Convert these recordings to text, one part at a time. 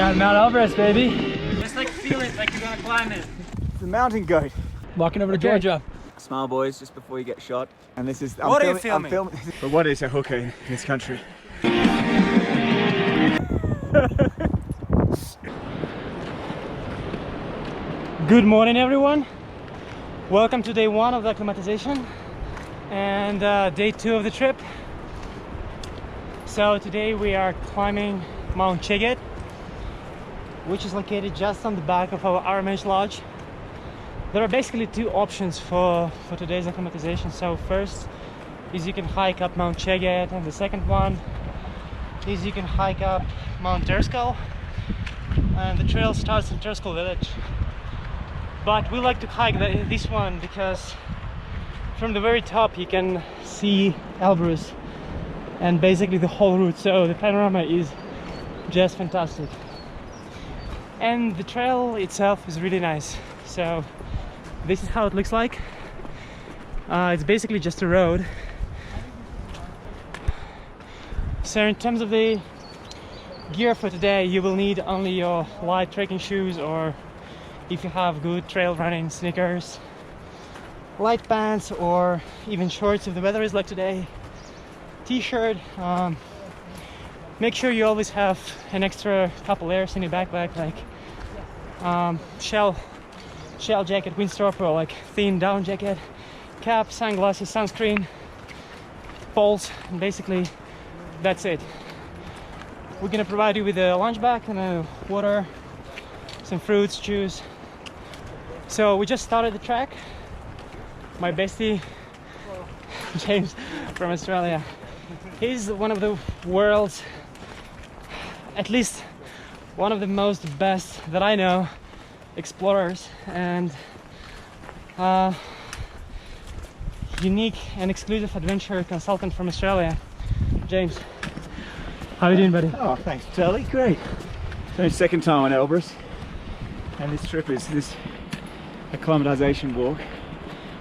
got Mount Elbrus, baby. Just like feel it, like you're gonna climb it. It's the mountain goat. Walking over to Georgia. Smile, boys, just before you get shot. And this is. What are you filming? But what is a hooker in this country? Good morning, everyone. Welcome to day one of the acclimatization and day two of the trip. So today we are climbing Mount Cheget, which is located just on the back of our RMH lodge. There are basically two options for today's acclimatization. So first is you can hike up Mount Cheget, and the second one is you can hike up Mount Terskal, and the trail starts in Terskal village. But we like to hike this one because from the very top you can see Elbrus and basically the whole route, so the panorama is just fantastic. And the trail itself is really nice. So this is how it looks like. It's basically just a road. So in terms of the gear for today, you will need only your light trekking shoes, or if you have good trail running sneakers, light pants, or even shorts if the weather is like today, t-shirt. Make sure you always have an extra couple layers in your backpack, like shell jacket, windstopper, or like thin down jacket, cap, sunglasses, sunscreen, poles, and basically that's it. We're gonna provide you with a lunch bag and water, some fruits, juice. So we just started the trek. My bestie James from Australia, he's one of the world's, at least one of the most best that I know, explorers and unique and exclusive adventure consultant from Australia. James, how are you doing, buddy? Oh, thanks, Charlie. Great. It's my second time on Elbrus, and this trip is this acclimatization walk.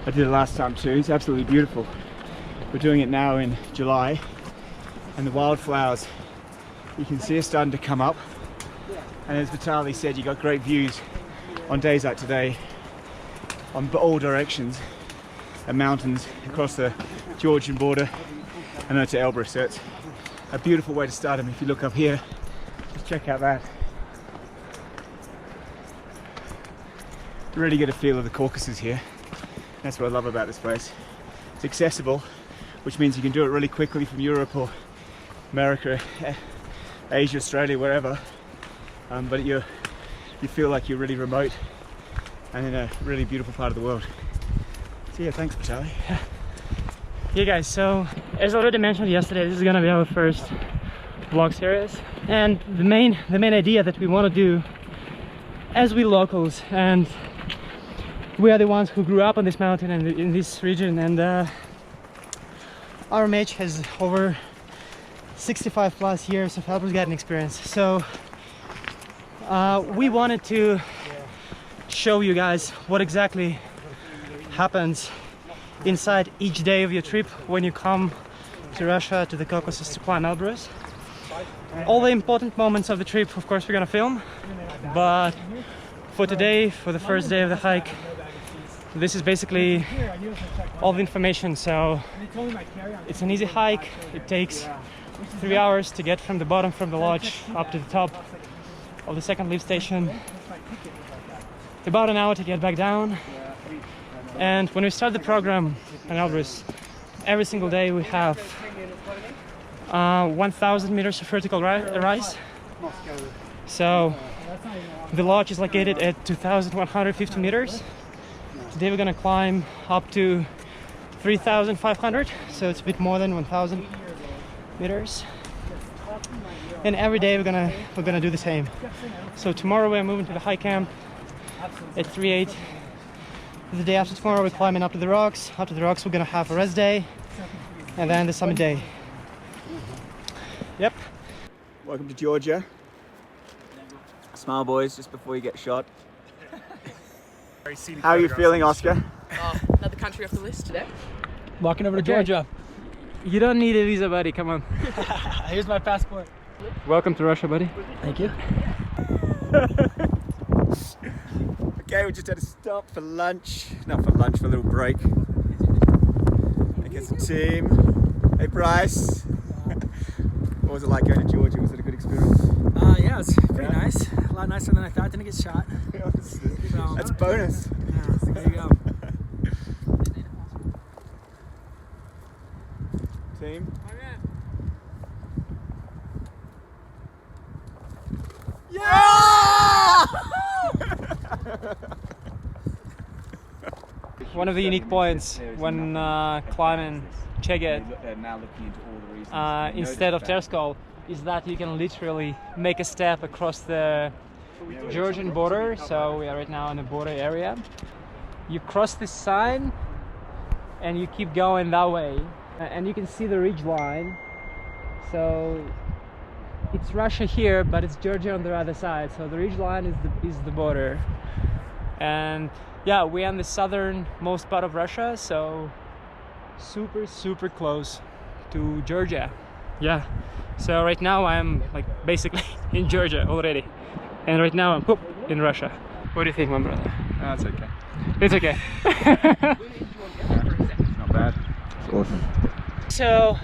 I did it last time too. It's absolutely beautiful. We're doing it now in July, and the wildflowers you can see are starting to come up. And as Vitaly said, you got great views on days like today on all directions and mountains across the Georgian border and then to Elbrus. So it's a beautiful way to start them. If you look up here, just check out that. You really get a feel of the Caucasus here. That's what I love about this place. It's accessible, which means you can do it really quickly from Europe or America, Asia, Australia, wherever. But you feel like you're really remote and in a really beautiful part of the world. So yeah, thanks, Vitaly. Yeah guys, so as already mentioned yesterday, this is gonna be our first vlog series, and the main idea that we want to do, as we locals, and we are the ones who grew up on this mountain and in this region, and RMH has over 65 plus years of Elbrus guiding experience. So we wanted to show you guys what exactly happens inside each day of your trip when you come to Russia, to the Caucasus, to climb Elbrus. All the important moments of the trip, of course, we're gonna film, but for today, for the first day of the hike, this is basically all the information. So it's an easy hike. It takes 3 hours to get from the bottom, from the lodge, up to the top of the second lift station, about an hour to get back down. And when we start the program in Elbrus, every single day we have 1,000 meters of vertical rise. So the lodge is located at 2,150 meters. Today we're gonna climb up to 3,500, so it's a bit more than 1,000 meters. And every day we're gonna do the same. So tomorrow we're moving to the high camp at 3-8. The day after tomorrow we're climbing up to the rocks. After the rocks we're gonna have a rest day, and then the summit day. Yep. Welcome to Georgia. Smile, boys, just before you get shot. How are you feeling, Oscar? Another country off the list today. Walking over to Georgia. You don't need a visa, buddy. Come on. Here's my passport. Welcome to Russia, buddy. Thank you. Okay, we just had to stop for lunch. Not for lunch, for a little break. Here's the team. Hey Bryce. What was it like going to Georgia? Was it a good experience? Yeah, it's pretty nice. A lot nicer than I thought. Didn't get shot. So, That's a bonus. Yeah, there you go. Team. Yeah! One of the unique points when climbing Cheget, instead of Terskol, is that you can literally make a step across the Georgian border. So we are right now in the border area. You cross this sign and you keep going that way, and you can see the ridge line. So it's Russia here, but it's Georgia on the other side. So the ridge line is the border, and yeah, we're in the southernmost part of Russia, so super close to Georgia. Yeah, so right now I'm like basically in Georgia already, and right now I'm in Russia. What do you think, my brother? That's okay. It's okay. Not bad. It's awesome. So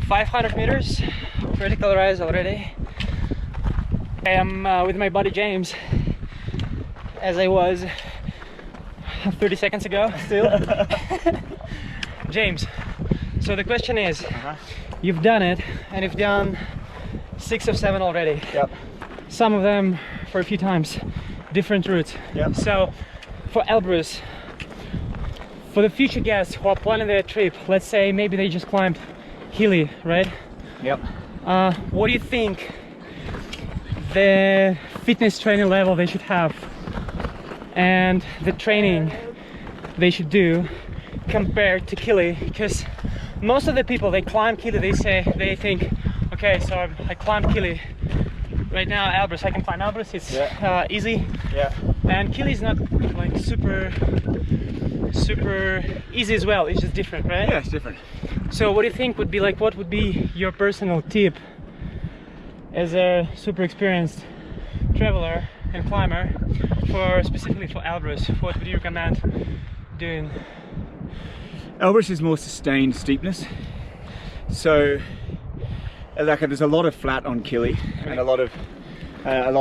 500 meters vertical rise already. I am with my buddy James, as I was 30 seconds ago still. James, so the question is, you've done it, and you've done 6 or 7 already. Yep. Some of them for a few times, different routes. Yep. So for Elbrus, for the future guests who are planning their trip, let's say maybe they just climbed Hilly, right? Yep. What do you think the fitness training level they should have and the training they should do compared to Kili? Because most of the people, they climb Kili, they think, okay, so I climbed Kili. Right now Elbrus, I can climb Elbrus, it's easy. Yeah. And Kili is not like super easy as well, it's just different, right? Yeah, it's different. So what do you think would be like, what would be your personal tip as a super experienced traveler and climber specifically for Elbrus? What would you recommend doing? Elbrus is more sustained steepness, so like there's a lot of flat on Kili and a lot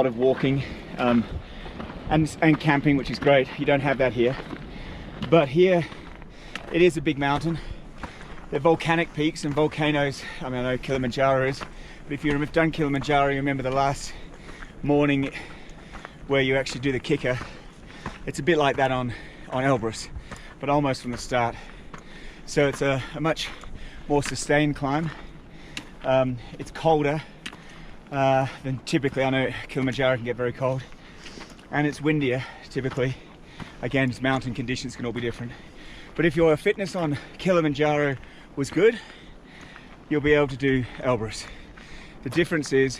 of walking and camping, which is great. You don't have that here, but here it is a big mountain. They're volcanic peaks and volcanoes. I mean, I know Kilimanjaro is, but if you've done Kilimanjaro, you remember the last morning where you actually do the kicker. It's a bit like that on Elbrus, but almost from the start. So it's a much more sustained climb. It's colder than typically. I know Kilimanjaro can get very cold, and it's windier typically. Again, it's mountain conditions can all be different. But if your fitness on Kilimanjaro was good, you'll be able to do Elbrus. The difference is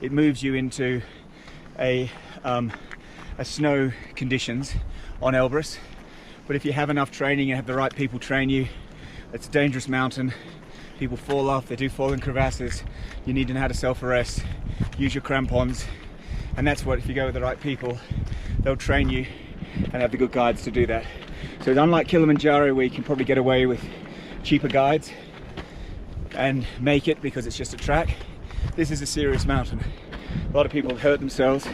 it moves you into a snow conditions on Elbrus. But if you have enough training and have the right people train you, it's a dangerous mountain. People fall off, they do fall in crevasses. You need to know how to self-arrest, use your crampons. And that's what, if you go with the right people, they'll train you and have the good guides to do that. So it's unlike Kilimanjaro, where you can probably get away with cheaper guides and make it because it's just a track. This is a serious mountain. A lot of people hurt themselves,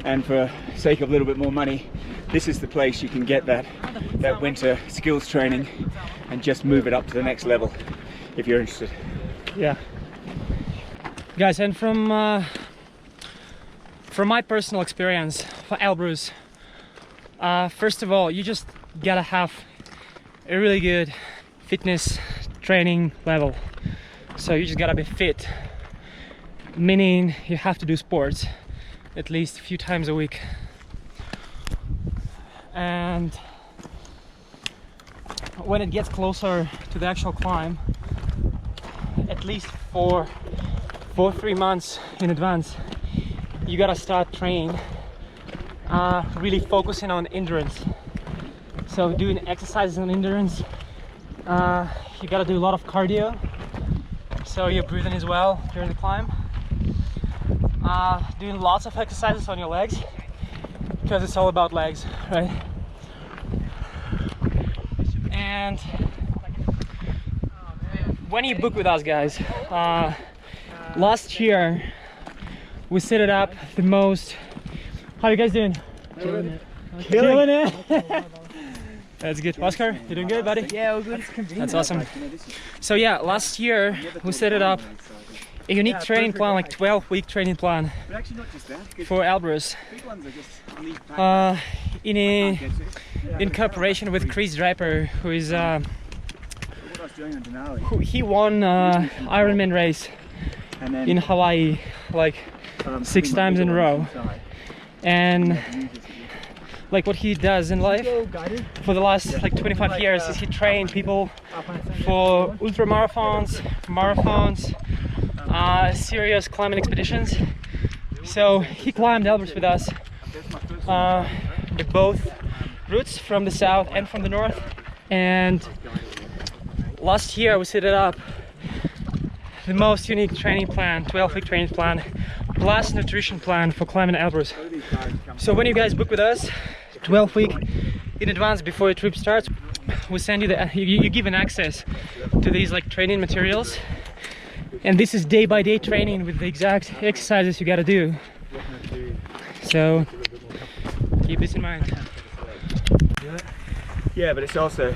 and for sake of a little bit more money, this is the place you can get that winter skills training and just move it up to the next level if you're interested. Yeah. Guys, and from my personal experience for Elbrus, first of all, you just gotta have a really good fitness training level. So you just gotta be fit, meaning you have to do sports at least a few times a week. And when it gets closer to the actual climb, at least for 3 months in advance, you gotta start training, really focusing on endurance. So doing exercises on endurance, you gotta do a lot of cardio, so you're breathing as well during the climb. doing lots of exercises on your legs, because it's all about legs, right? And when you book with us, guys, last year we set it up the most. How you guys doing? Killing it. That's good. Oscar, you doing good, buddy? Yeah, all good. That's awesome. So yeah, last year we set it up a unique training plan, like 12-week training plan for Elbrus, in cooperation with Chris Draper, who is he won Ironman race in Hawaii like 6 times in a row, and like what he does in life for the last like 25 years is he trained people for ultra marathons, serious climbing expeditions. So he climbed Elbrus with us, the both routes, from the south and from the north. And last year we set it up the most unique training plan, 12-week training plan plus nutrition plan for climbing Elbrus. So when you guys book with us 12-week in advance before your trip starts, we send you you given access to these like training materials, and this is day-by-day training with the exact exercises you got to do. So keep this in mind. Yeah, but it's also,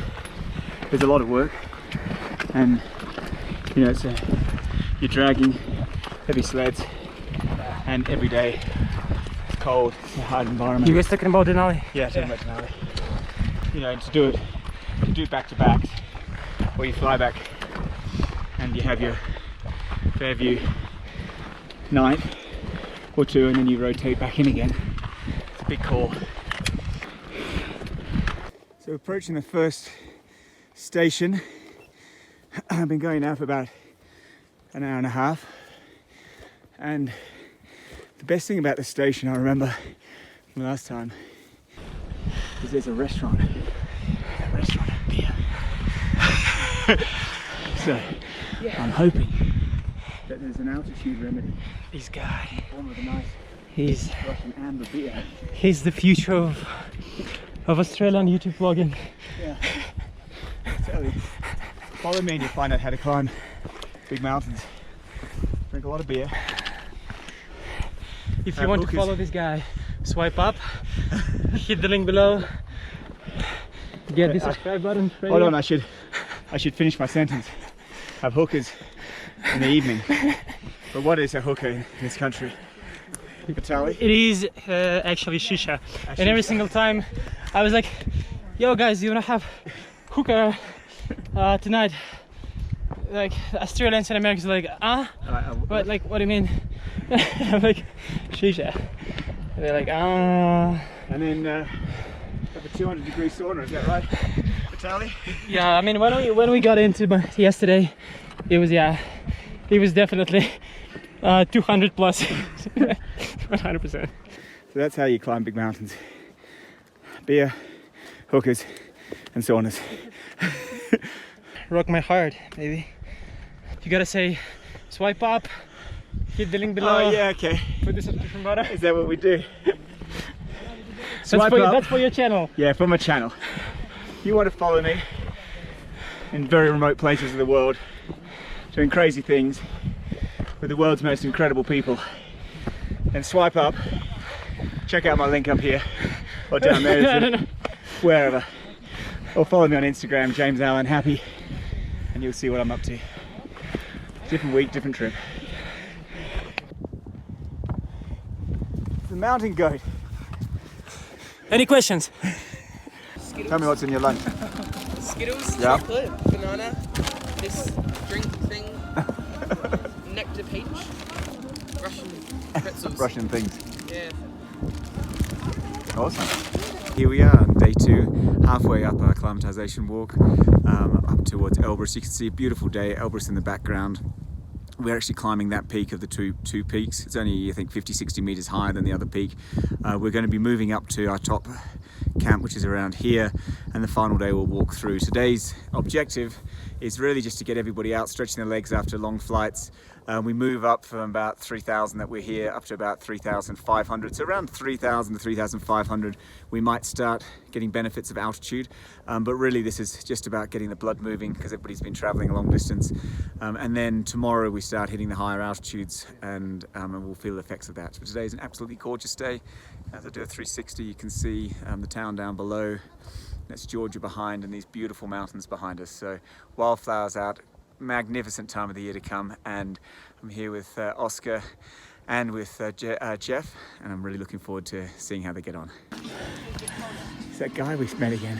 there's a lot of work, and you know, you're dragging heavy sleds, and every day it's cold, it's a hard environment. You guys talking about Denali? Yeah, talking about Denali. You know, to do it back to back, or you fly back and you have your Fairview night or two, and then you rotate back in again. It's a big call. So approaching the first station. I've been going now for about an hour and a half, and the best thing about the station I remember from last time is there's a restaurant and beer. So I'm hoping that there's an altitude remedy. This guy, In the form of a nice he's Russian amber beer. he's the future of Australian YouTube vlogging. Yeah. Tell you. Follow me and you'll find out how to climb big mountains. Drink a lot of beer. If you want to follow this guy, swipe up, hit the link below, get the subscribe button. Hold on, I should finish my sentence. Have hookers in the evening. But what is a hooker in this country? Vitaly? It is actually shisha. And every single time I was like, yo guys, you wanna have hookah tonight? Like Australians and Americans are like, what, like, what do you mean? I'm like, shisha. And they're like, And then have a 200-degree sauna, is that right? Vitaly? Yeah, I mean, when we got into yesterday, it was definitely 200 plus, 100%. So that's how you climb big mountains. Beer, hookers, and saunas. Rock my heart, baby. You gotta say, swipe up, hit the link below. Oh yeah, okay. Put the subscription button. Is that what we do? That's for your channel. Yeah, for my channel. You want to follow me in very remote places of the world, doing crazy things with the world's most incredible people, and swipe up, check out my link up here or down there, wherever, or follow me on Instagram, James Allen Happy, and you'll see what I'm up to. Different week, different trip. The mountain goat. Any questions? Tell me what's in your lunch. Skittles, Yeah. chocolate, banana, this drink thing, nectar peach, Russian pretzels. Russian things. Yeah. Awesome. Here we are on day 2, halfway up our acclimatization walk, up towards Elbrus. You can see a beautiful day, Elbrus in the background. We're actually climbing that peak of the two peaks. It's only, I think, 50-60 meters higher than the other peak. We're going to be moving up to our top camp, which is around here, and the final day we'll walk through. Today's objective is really just to get everybody out, stretching their legs after long flights. We move up from about 3,000 that we're here up to about 3,500. So around 3,000 to 3,500, we might start getting benefits of altitude. But really this is just about getting the blood moving because everybody's been traveling a long distance. And then tomorrow we start hitting the higher altitudes and we'll feel the effects of that. So today is an absolutely gorgeous day. As I do a 360, you can see the town down below. That's Georgia behind and these beautiful mountains behind us. So wildflowers out, magnificent time of the year to come. And I'm here with Oscar and with Jeff, and I'm really looking forward to seeing how they get on. It's that guy we've met again.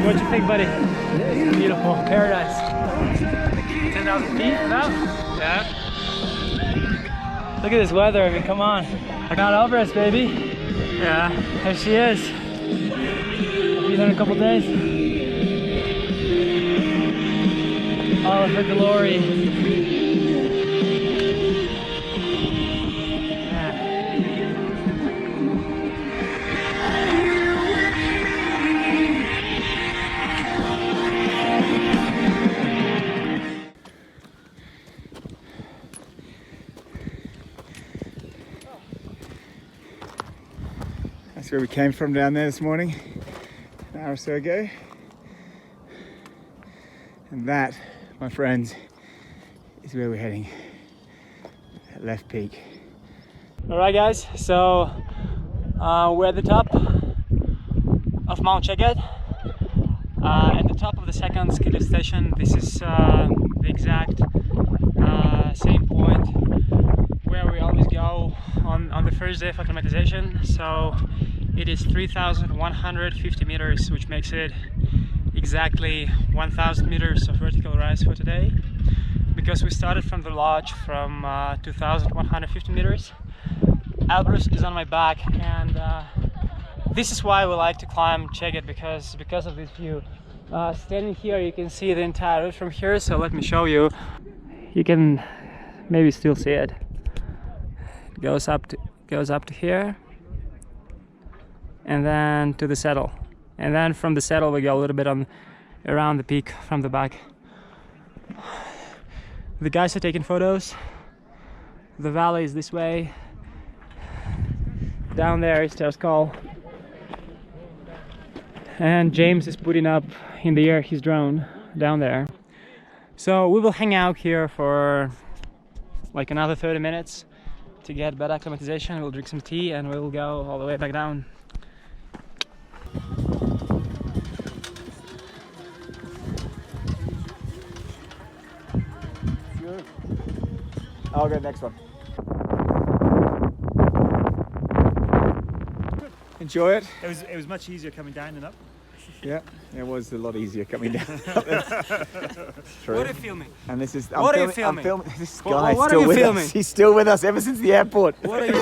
What do you think, buddy? Beautiful paradise. 10,000 feet now? Yeah. Look at this weather, I mean, come on. Mount Elbrus, baby. Yeah, there she is. I'll be there in a couple days. All of her glory. That's where we came from down there this morning, an hour or so ago. And that, my friends, is where we're heading, that left peak. Alright guys, so we're at the top of Mount Cheget, at the top of the second ski lift station. This is the exact same point where we always go on the first day of acclimatization. So it is 3,150 meters, which makes it exactly 1,000 meters of vertical rise for today. Because we started from the lodge from 2,150 meters. Elbrus is on my back, and this is why we like to climb Cheget, because of this view. Standing here you can see the entire route from here, so let me show you. You can maybe still see it. It goes up to here, and then to the saddle, and then from the saddle we go a little bit around the peak from the back. The guys are taking photos. The valley is this way. Down there is Terskal, and James is putting up in the air his drone down there. So we will hang out here for like another 30 minutes to get better acclimatization. We'll drink some tea and we'll go all the way back down. I'll go next one. Enjoy it. It was much easier coming down than up. Yeah, it was a lot easier coming down. True. What are you filming? And this is What are you filming? I'm filming. This guy what still are you with filming? us. He's still with us ever since the airport. What are you